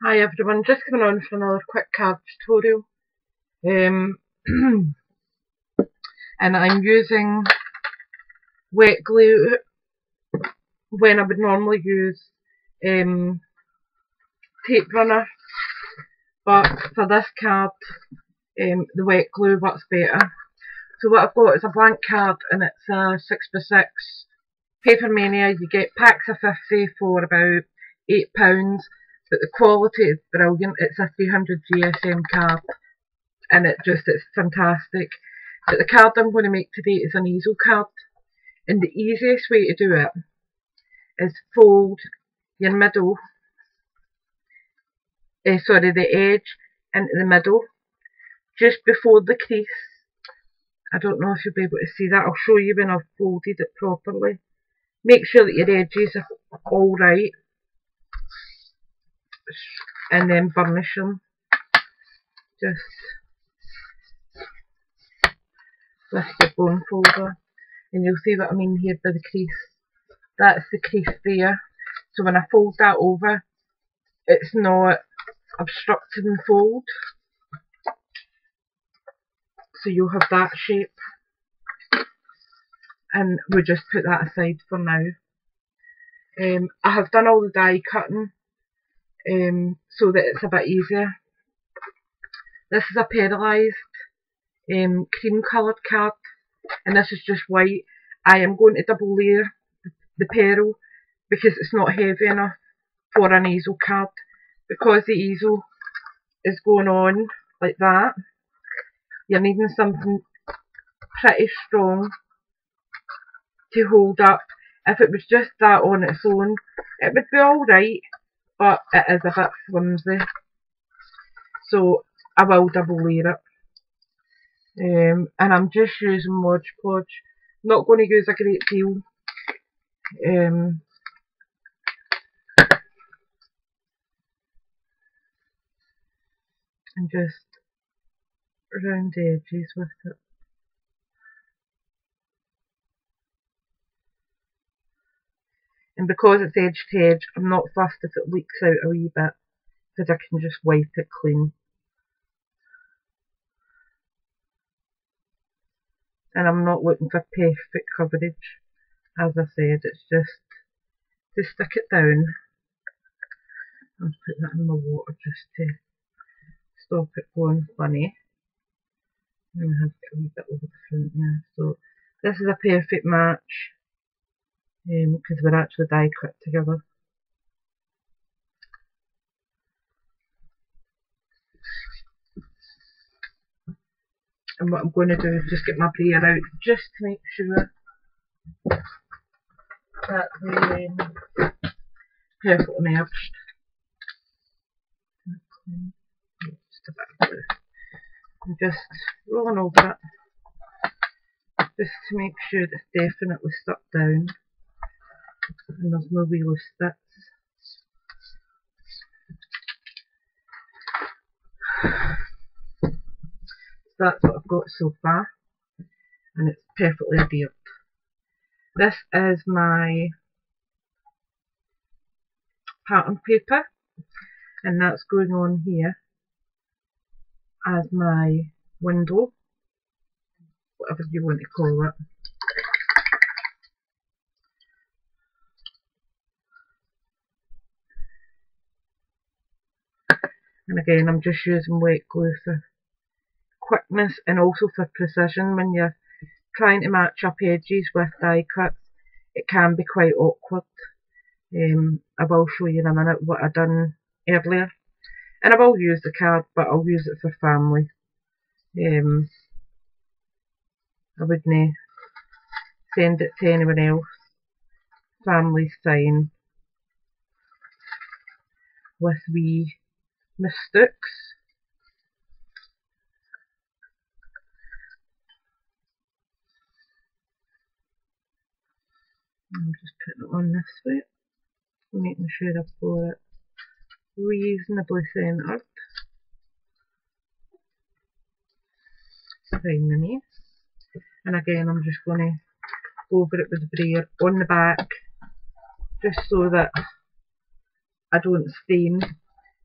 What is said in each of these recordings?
Hi everyone, just coming on for another quick card tutorial. And I'm using wet glue when I would normally use tape runner, but for this card the wet glue works better. So what I've got is a blank card and it's a 6x6 Paper Mania. You get packs of 50 for about £8, but the quality is brilliant. It's a 300 GSM card and it's fantastic. But the card I'm going to make today is an easel card, and the easiest way to do it is fold your middle, the edge into the middle just before the crease. I don't know if you'll be able to see that. I'll show you when I've folded it properly. Make sure that your edges are all right, and then burnish them just with the bone folder, and you'll see what I mean here by the crease. That's the crease there, so when I fold that over it's not obstructing the fold, so you'll have that shape, and we'll just put that aside for now. I have done all the die cutting so that it's a bit easier. This is a pearlised cream coloured card, and this is just white. I am going to double layer the pearl because it's not heavy enough for an easel card. Because the easel is going on like that, you're needing something pretty strong to hold up. If it was just that on its own, it would be alright, but it is a bit flimsy, so I will double layer it. And I'm just using Mod Podge. Not going to use a great deal. And just round the edges with it. And because it's edge to edge, I'm not fussed if it leaks out a wee bit, because I can just wipe it clean. And I'm not looking for perfect coverage. As I said, it's just to stick it down. I'll put that in the water just to stop it going funny. And I have got a wee bit over the front there. So this is a perfect match because we're actually die cut together. And what I'm going to do is just get my brayer out just to make sure that they're perfectly merged. Just a bit of glue. I'm just rolling over it just to make sure it's definitely stuck down and there's no wee loose bits. That's what I've got so far, and it's perfectly adhered. This is my pattern paper, and that's going on here as my window, whatever you want to call it. And again, I'm just using wet glue for quickness and also for precision. When you're trying to match up edges with die cuts, it can be quite awkward. I will show you in a minute what I've done earlier, and I will use the card, but I'll use it for family. I wouldn't send it to anyone else. Family sign with wee mistakes. I'm just putting it on this way, making sure I've got it reasonably centred. Find the knee. And again, I'm just going to go over it with the brayer on the back, just so that I don't stain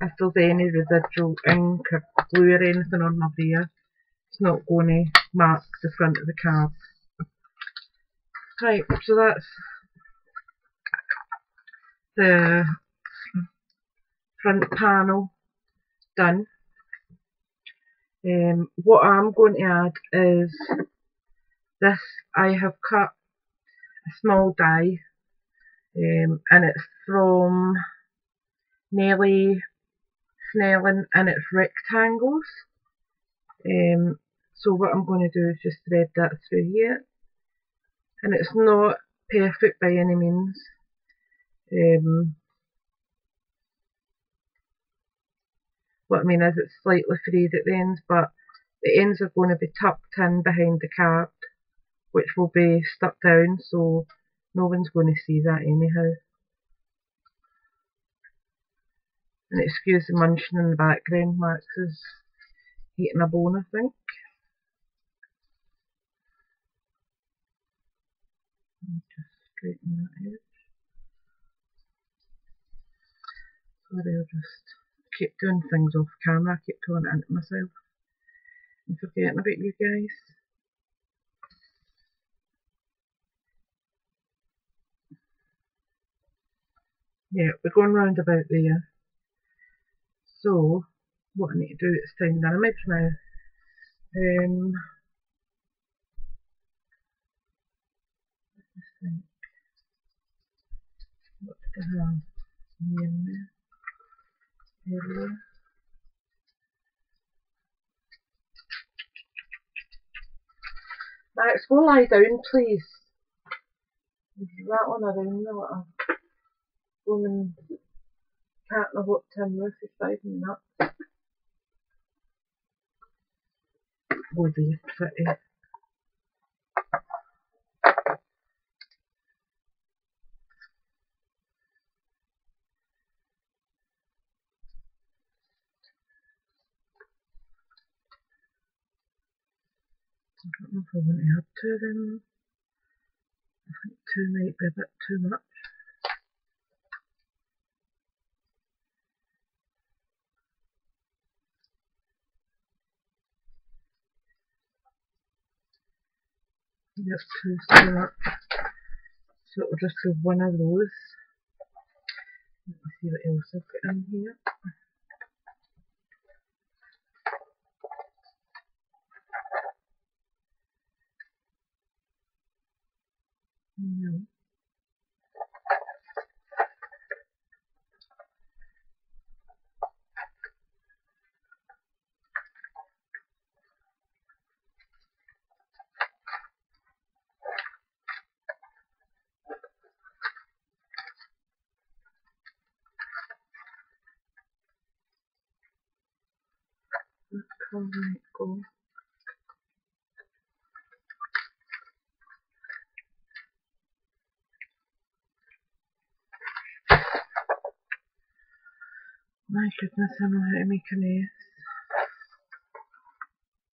if there's any residual ink or glue or anything on my brayer, it's not going to mark the front of the card. Right, so that's the front panel done. What I'm going to add is this. I have cut a small die, and it's from Nellie Snellen, and it's rectangles. So what I'm going to do is just thread that through here, and it's not perfect by any means. What I mean is it's slightly frayed at the ends, but the ends are going to be tucked in behind the card, which will be stuck down, so no one's going to see that anyhow. And excuse the munching in the background, Max is eating a bone, I think. Just straighten that out. Sorry, I'll just keep doing things off camera, I keep pulling it into myself and forgetting about you guys. Yeah, we're going round about there. So, what I need to do is find an image now. What did I have in there earlier? Max, go lie down, please. You're rattling around a little woman cat in a hot tin roof is driving me nuts. Oh dear, pretty. I don't know if I want to add two of them. I think two might be a bit too much. Yep, two's too much. So it'll just be one of those. Let me see what else I've got in here. No. That colour might go. My goodness, I know how to make a mess.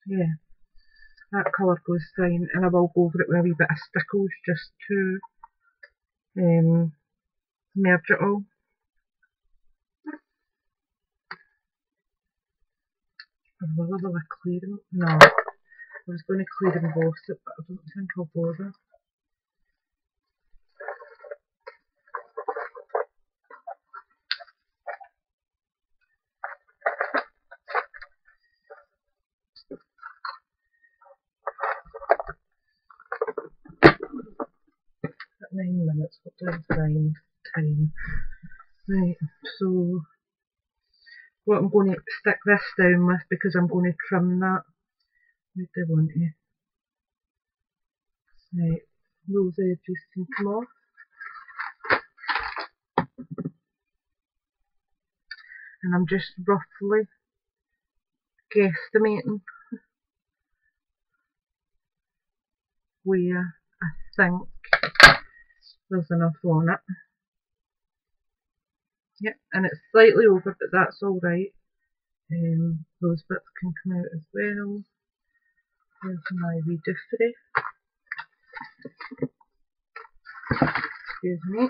Yeah, that colour goes fine, and I will go over it with a wee bit of stickles just to merge it all. Will I clear them? No, I was going to clear and emboss it, but I don't think I'll bother. At 9 minutes, what does 9 time? Right, so what I'm going to stick this down with, because I'm going to trim that. Where do I want to? Right, those edges can come off. And I'm just roughly guesstimating where I think there's enough on it. Yep, and it's slightly over, but that's alright. Those bits can come out as well. There's my wee doofy. Excuse me.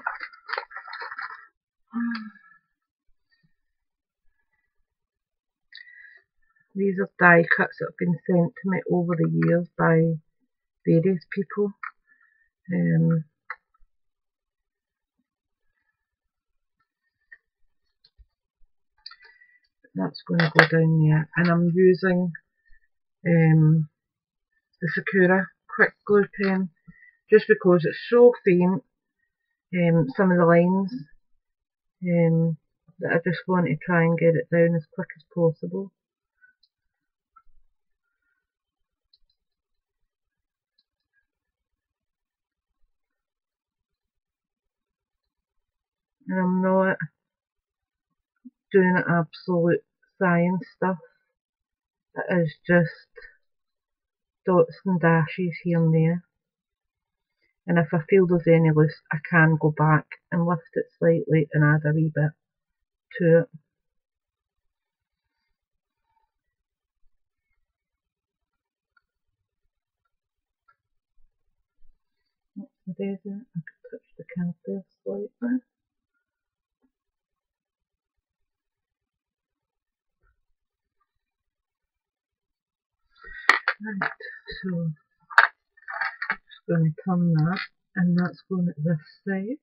These are die cuts that have been sent to me over the years by various people. That's going to go down there, and I'm using the Sakura quick glue pen just because it's so faint, some of the lines, that I just want to try and get it down as quick as possible. And I'm not doing absolute science stuff. It is just dots and dashes here and there. And if I feel there's any loose, I can go back and lift it slightly and add a wee bit to it. That's the desert. I could touch the card there slightly. Right, so just going to turn that, and that's going at this side.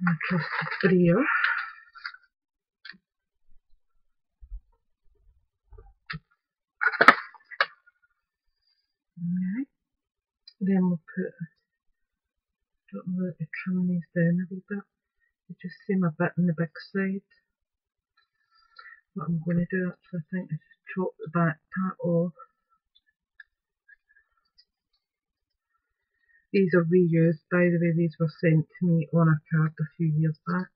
And trust the brayer. Alright, then we'll put, don't know whether to trim these down a wee bit. They just seem a bit on the big side. What I'm going to do actually, I think, is chop the back part off. These are reused, by the way. These were sent to me on a card a few years back.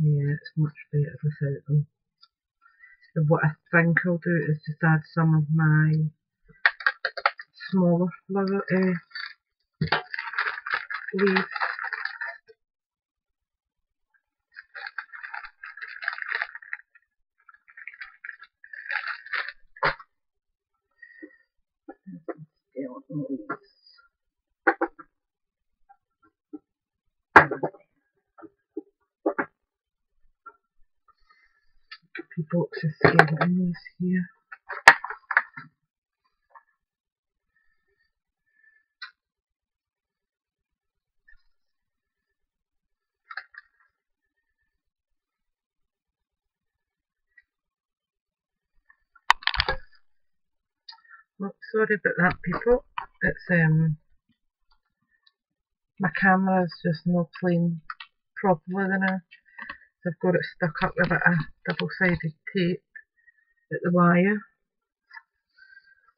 Yeah, it's much better without them. And what I think I'll do is just add some of my smaller flower leaves. Skeleton leaves. A few boxes of skeleton leaves here. Oh, sorry about that, people. It's my camera's just not playing properly now. So I've got it stuck up with a bit of double-sided tape at the wire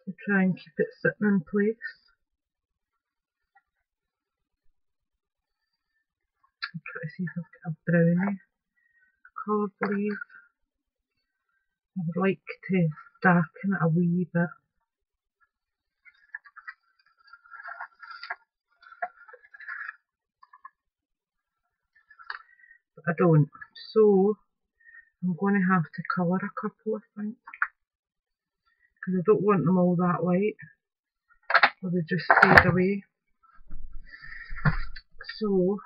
to try and keep it sitting in place. I'll try to see if I've got a brownie coloured leaf. I would like to darken it a wee bit. But I don't. So I'm going to have to colour a couple, I think. Because I don't want them all that light, or they just fade away. So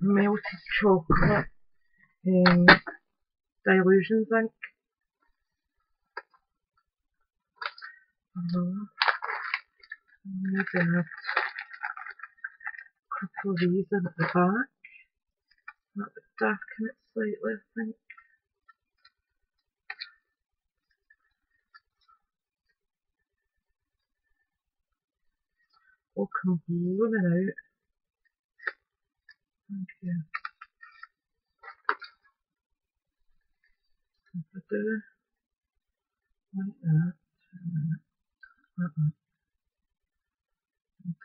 melted chocolate dilution zinc. Maybe add a couple of these in at the back. That would darken it slightly, I think. All come blooming out. Thank you. If I do like that,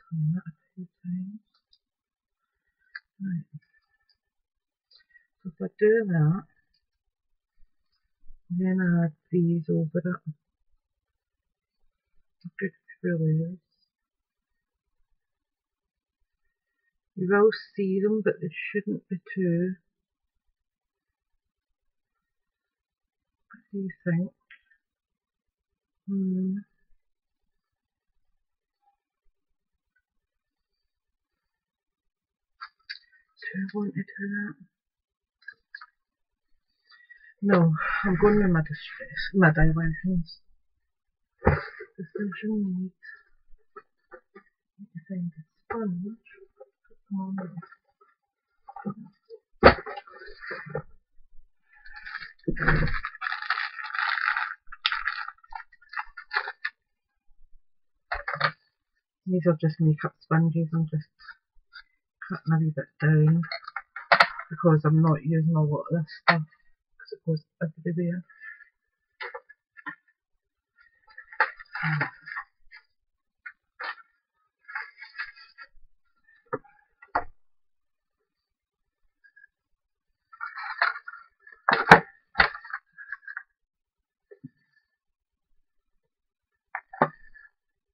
clean that a few times. Right. So if I do that, then I add these over it. A good few layers. You will see them, but they shouldn't be too. What do you think? Do I want to do that? No, I'm going with my distress, my dilutions. Decision made. Need to find a sponge. These are just makeup sponges. I'm just cutting a wee bit down because I'm not using a lot of this stuff because it goes everywhere.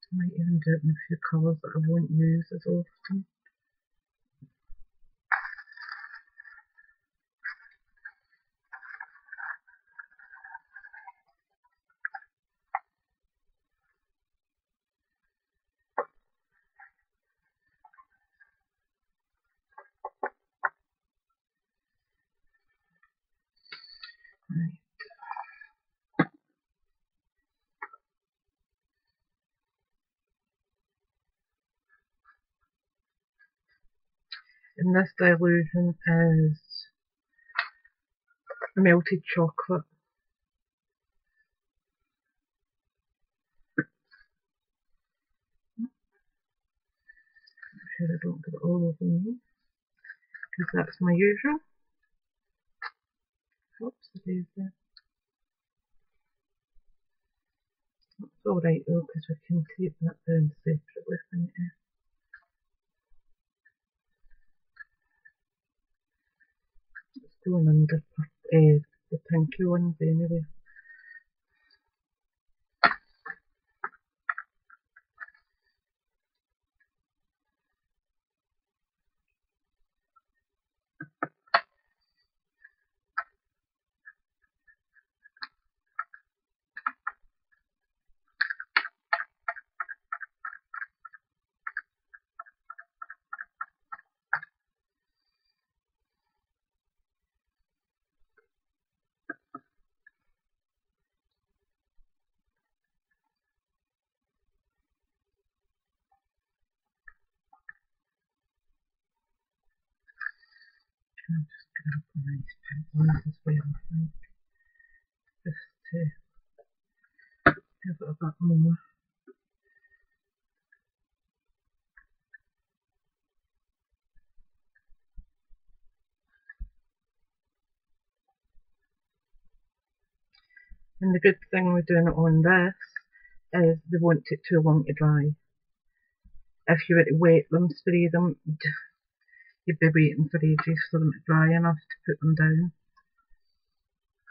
I might even do it in a few colours that I won't use as often. Right. And this dilution is melted chocolate. Make sure I don't get it all over me because that's my usual. Oops, it is there. It's alright though because we can tape that down separately from it. It's going under the pinky ones anyway. I'll just grab a nice pink one as well, I think, just to give it a bit more. And the good thing with doing it on this is they won't take too long to dry. If you were to wet them, spray them, you'd be waiting for ages for them to dry enough to put them down.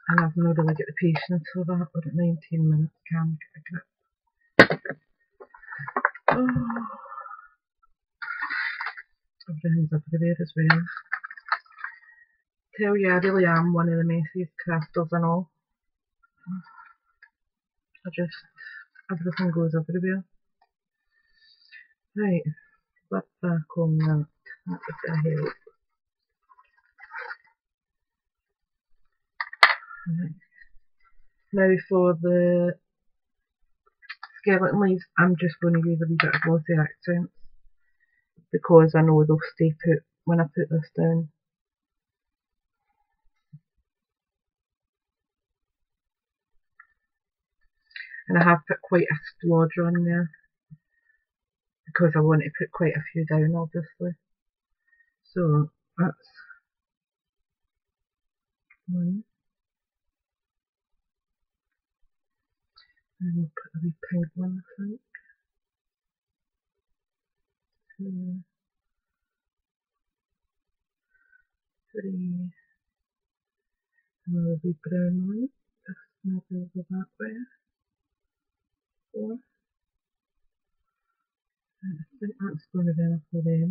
And I've not really got the patience for that. We're at 19 minutes, can't get a grip. Oh. Everything's everywhere as well. Tell you, I really am one of the messiest crafters and all. Everything goes everywhere. Right, flip back on that. That was a help. Right. Now for the skeleton leaves, I'm just going to use a wee bit of glossy accents because I know they'll stay put when I put this down. And I have put quite a splodge on there because I want to put quite a few down, obviously. So that's one. And we'll put a wee pink one, I think. 2, 3, another wee brown one, just maybe over that way, 4, I think that's going to be enough for them,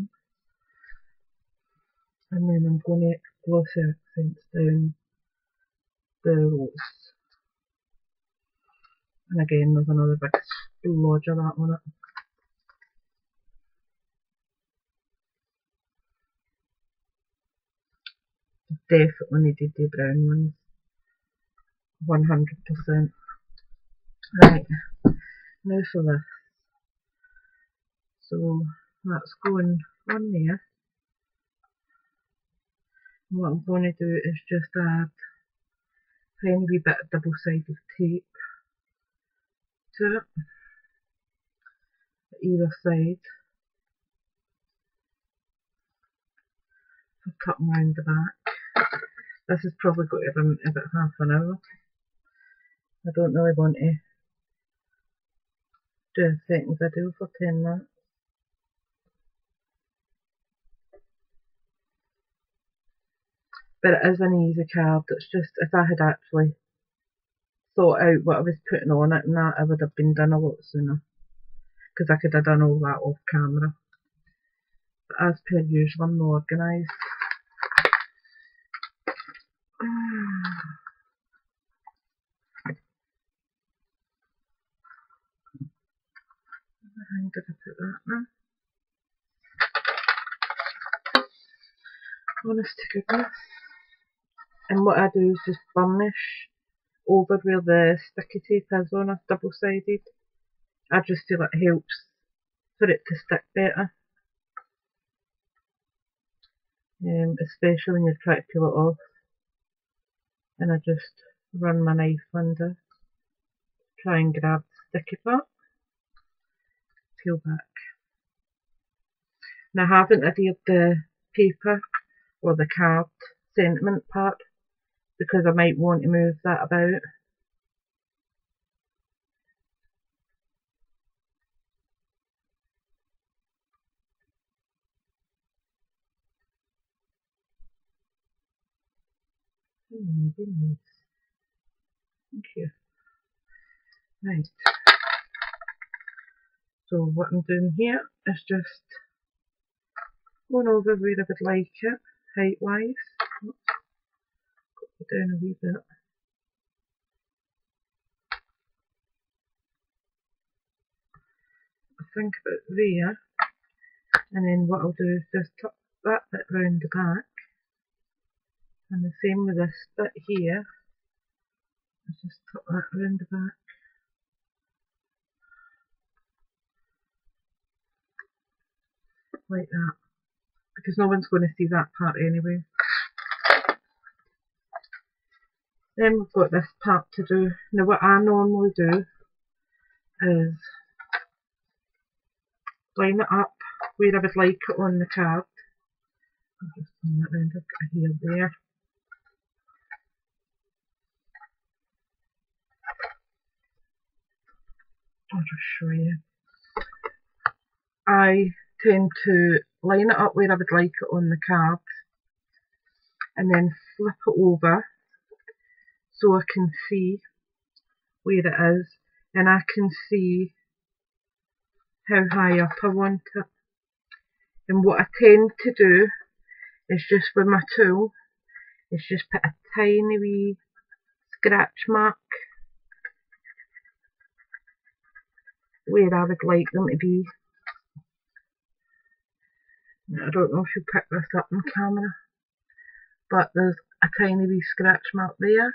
and then I'm going to get glossy accents down the rows, and again there's another big splodge of that on it. Definitely needed the brown ones, 100%. Right, now for this. So that's going on there. And what I'm going to do is just add a tiny wee bit of double-sided tape to it, either side, for cutting round the back. This is probably going to run about half an hour. I don't really want to do a second video for 10 minutes. But it is an easy card. It's just, if I had actually thought out what I was putting on it and that, I would have been done a lot sooner. Because I could have done all that off camera. But as per usual, I'm not organised. Where did I put that now? Honest to goodness. And what I do is just burnish over where the sticky tape is on it, double-sided. I just feel it helps for it to stick better. Especially when you're trying to peel it off. And I just run my knife under, try and grab the sticky part, peel back. Now I haven't adhered the paper or the card sentiment part because I might want to move that about. Very nice. Thank you. Right. So what I'm doing here is just going over where I would like it, height wise. Go down a wee bit. I think about there, and then what I'll do is just tuck that bit round the back, and the same with this bit here. I'll just tuck that round the back. Like that, because no one's going to see that part anyway. Then we've got this part to do. Now what I normally do is line it up where I would like it on the card. I'll just turn that round, I've got a hair there. I'll just show you. I tend to line it up where I would like it on the card and then flip it over so I can see where it is and I can see how high up I want it. And what I tend to do is just with my tool is just put a tiny wee scratch mark where I would like them to be. I don't know if you'll pick this up on camera, but there's a tiny wee scratch mark there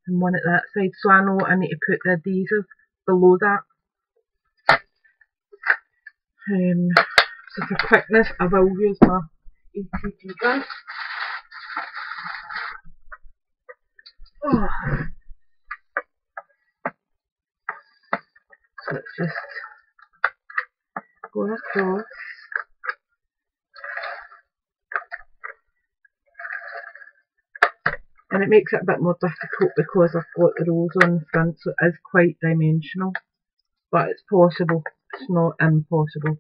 and one at that side, so I know I need to put the adhesive below that. So for quickness I will use my ETG gun. So it's just going across. And it makes it a bit more difficult because I've got the rose on the front, so it is quite dimensional. But it's possible, it's not impossible.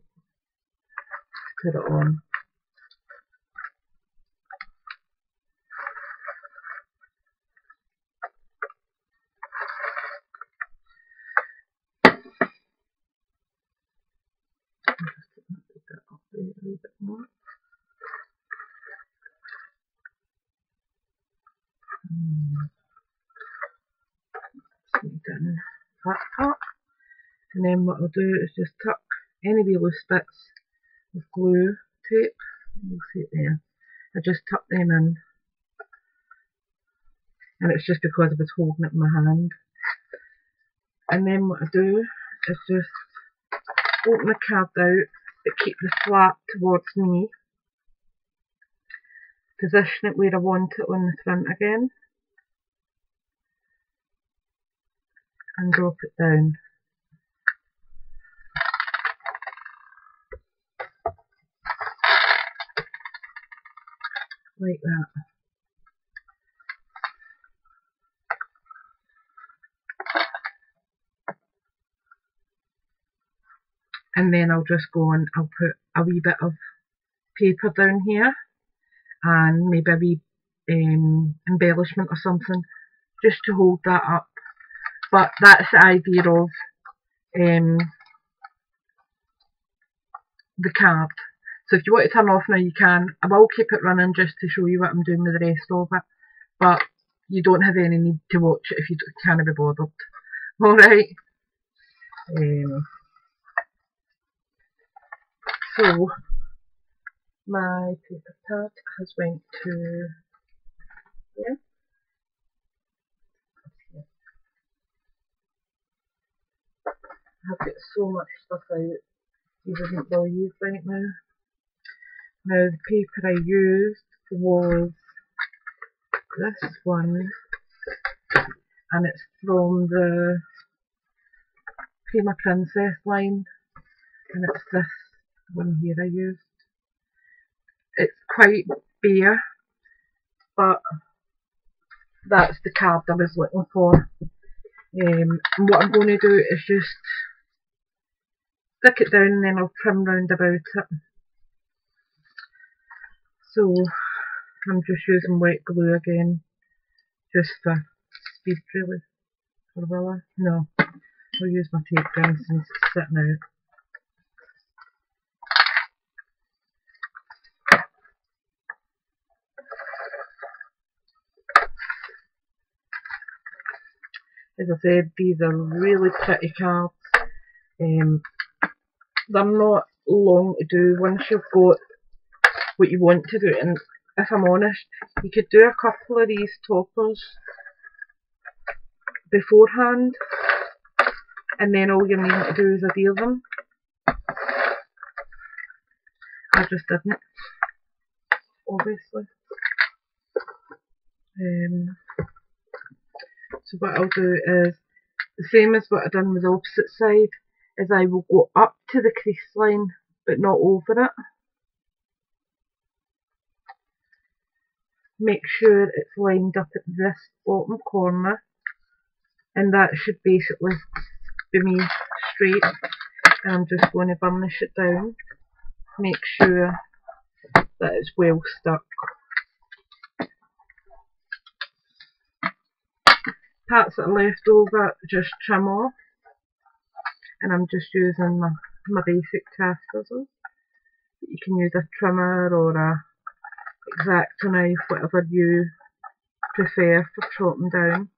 put it on. A little bit more. Down that part, and then what I'll do is just tuck any wee loose bits with glue tape. You'll see it there. I just tuck them in, and it's just because I was holding it in my hand. And then what I do is just open the card out, but keep the flap towards me. Position it where I want it on the front again, and drop it down. Like that. And then I'll just go and I'll put a wee bit of paper down here, and maybe a wee embellishment or something, just to hold that up. But that's the idea of the card. So if you want to turn off now, you can. I will keep it running just to show you what I'm doing with the rest of it, but you don't have any need to watch it if you can't be bothered. Alright. So my paper pad has went to here. I've got so much stuff out you wouldn't believe right now. Now the paper I used was this one, and it's from the Prima Princess line, and it's this one here I used. It's quite bare, but that's the card I was looking for. And what I'm going to do is just stick it down, and then I'll trim round about it. So I'm just using wet glue again, just for speed really. Or will I? No, I'll use my tape gun since it's sitting out. As I said, these are really pretty cards. They're not long to do once you've got what you want to do, and if I'm honest, you could do a couple of these toppers beforehand, and then all you're needing to do is adhere them. I just didn't, obviously. So what I'll do is the same as what I've done with the opposite side, is I will go up to the crease line but not over it. Make sure it's lined up at this bottom corner, and that should basically be me straight. And I'm just going to burnish it down, make sure that it's well stuck. Parts that are left over, just trim off, and I'm just using my basic craft scissors. You can use a trimmer or a X-Acto knife, whatever you prefer for chopping down.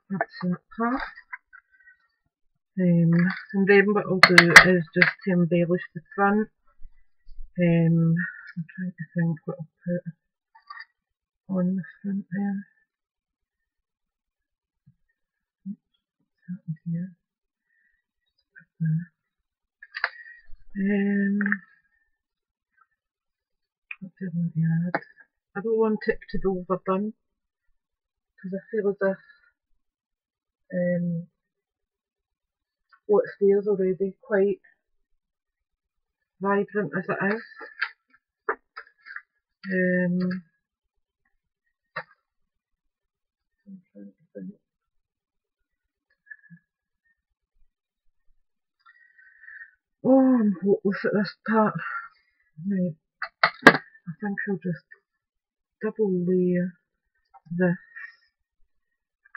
That's that part. And then what I'll do is just to embellish the front. I'm trying to think what I'll put on the front there. What's happened here? What didn't I add? I don't want it to be overdone, because I feel as if what's there's already quite vibrant as it is. I'm trying to think. Oh, I'm hopeless at this part. Right, I think I'll just double layer this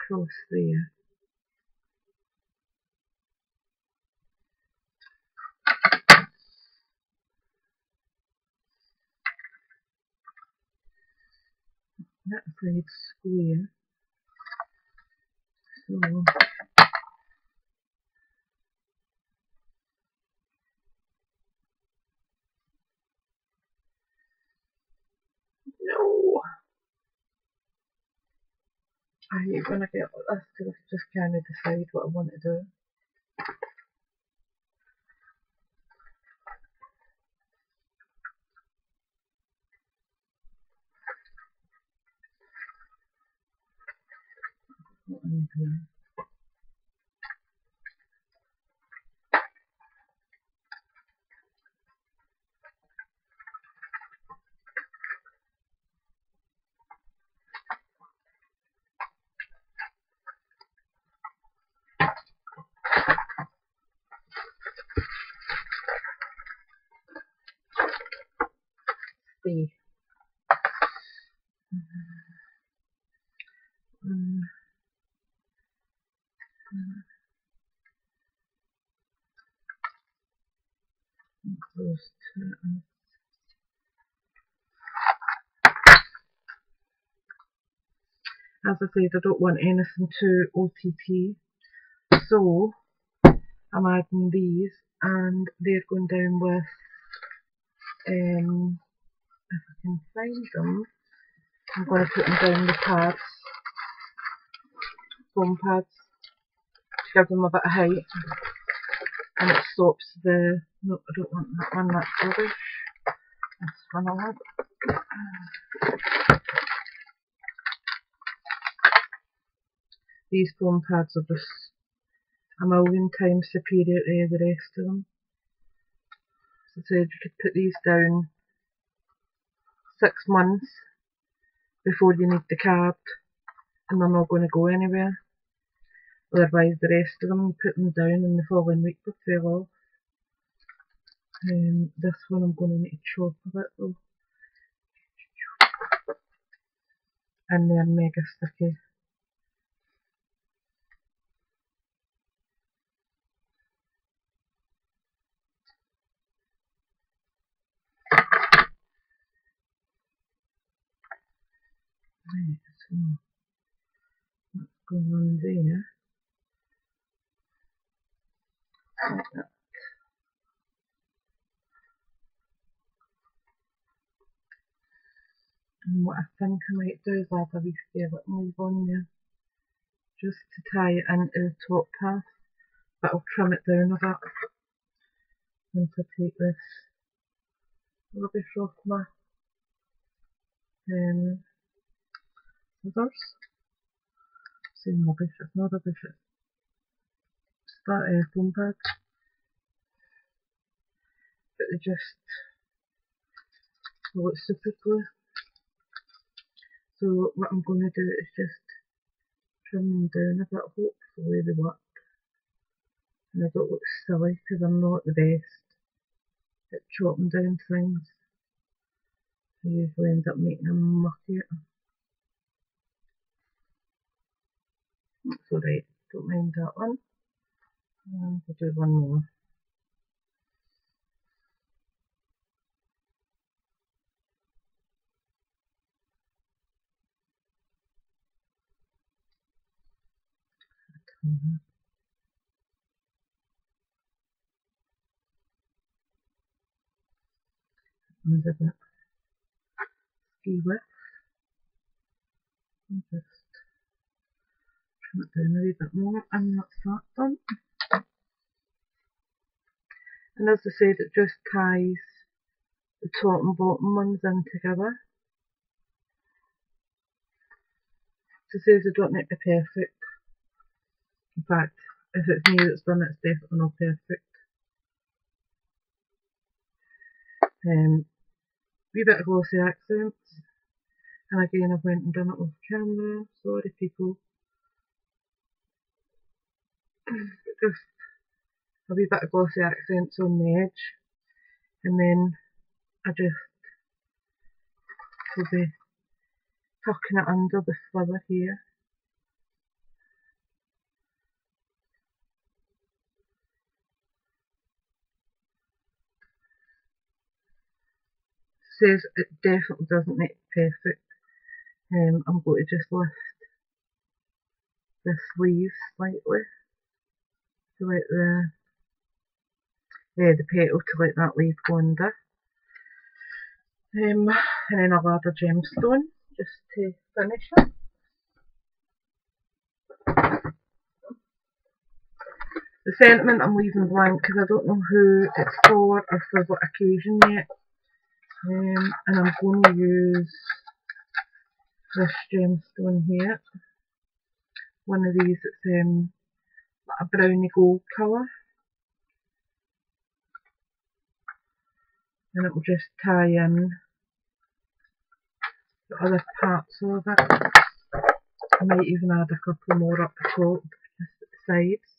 across there. That side square. So no, I hate when I get like this because I just can't decide what I want to do. What in here? Stay. Close to it. As I said, I don't want anything too OTT, so I'm adding these, and they're going down with, if I can find them, I'm going to put them down the pads, foam pads, to give them a bit of height, and it stops the, no, I don't want that one, that's rubbish, this one I want. These foam pads are just a million times superior to the rest of them. As I said, you could put these down 6 months before you need the card, and they're not going to go anywhere. Otherwise the rest of them, you put them down and the following week they fell off. This one I'm going to need to chop a bit though. And they're mega sticky. Right, so that's going on there. Like that. And what I think I might do is add a wee skeleton leaf on there, just to tie it into the top half, but I'll trim it down a bit once I take this rubbish off my scissors. Same rubbish, it's not rubbish, it's that foam pad. But they just, well, it's super glue. So what I'm going to do is just trim them down a bit, hopefully they work. And I don't look silly because I'm not the best at chopping down things. I usually end up making a muck of it. That's alright, don't mind that one. And we'll do one more. And a bit ski with. And just trim it down a wee bit more, and that's that done. And as I said, it just ties the top and bottom ones in together. As I said, I don't need to be perfect. In fact, if it's me that's done it, it's definitely not perfect. Wee bit of glossy accents, and again I've went and done it off camera, sorry people. Just a wee bit of glossy accents on the edge, and then I just will be tucking it under the sliver here. Says it definitely doesn't make perfect. I'm going to just lift the sleeves slightly to let the petal to let that leaf go under. And then I'll add a gemstone just to finish it. The sentiment I'm leaving blank because I don't know who it's for or for what occasion yet. And I'm going to use this gemstone here. One of these that's a browny gold colour. And it will just tie in the other parts of it. I might even add a couple more up the top, just at the sides.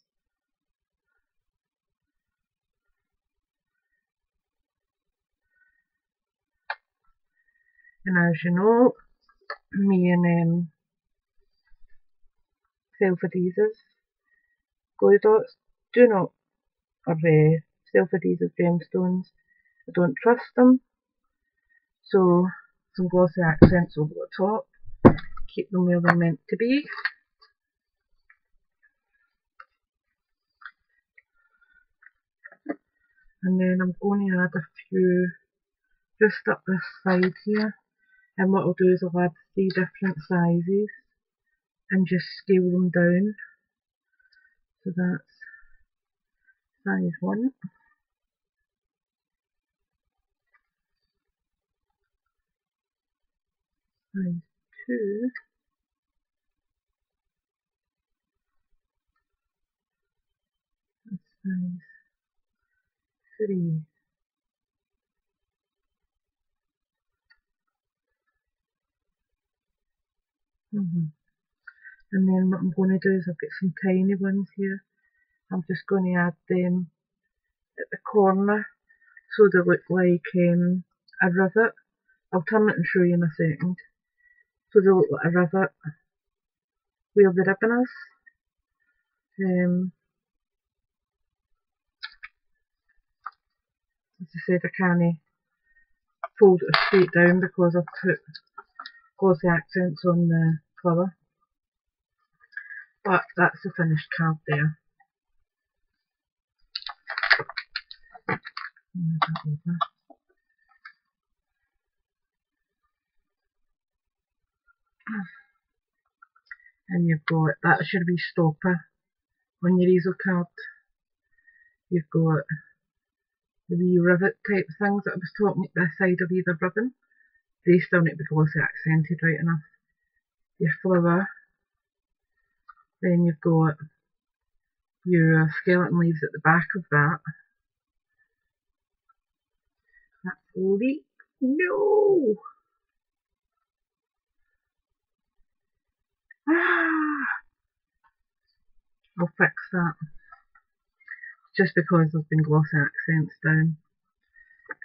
And as you know, me and self-adhesives, glue dots, do not, or self-adhesive gemstones, I don't trust them. So some glossy accents over the top, keep them where they're meant to be. And then I'm going to add a few just up this side here. And what I'll do is I'll add 3 different sizes and just scale them down. So that's size 1. Size 2. And size 3. And then what I'm going to do is I've got some tiny ones here. I'm just going to add them at the corner so they look like a rivet. I'll turn it and show you in a second. So they look like a rivet where the ribbon is. As I said, I can't fold it straight down because I've put glossy accents on the flower. But that's the finished card there. Move that over. And you've got, that's your wee stopper on your easel card. You've got the wee rivet type things that I was talking about this side of either ribbon. They still need to be glossy accented right enough. Your flower. Then you've got your skeleton leaves at the back of that. That's leak. No! I'll fix that. Just because there's been glossy accents down.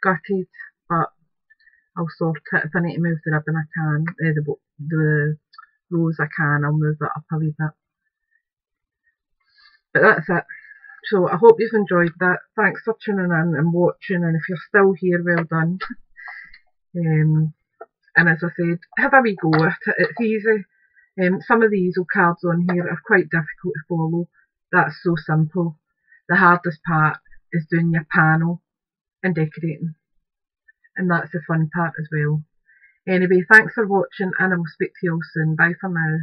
Gutted, but I'll sort it. If I need to move the ribbon, I can. The rose, I can. I'll move that up a wee bit. But that's it. So I hope you've enjoyed that. Thanks for tuning in and watching. And if you're still here, well done. And as I said, have a wee go at it. It's easy. Some of the easel cards on here are quite difficult to follow. That's so simple. The hardest part is doing your panel and decorating. And that's the fun part as well. Anyway, thanks for watching and I will speak to you all soon. Bye for now.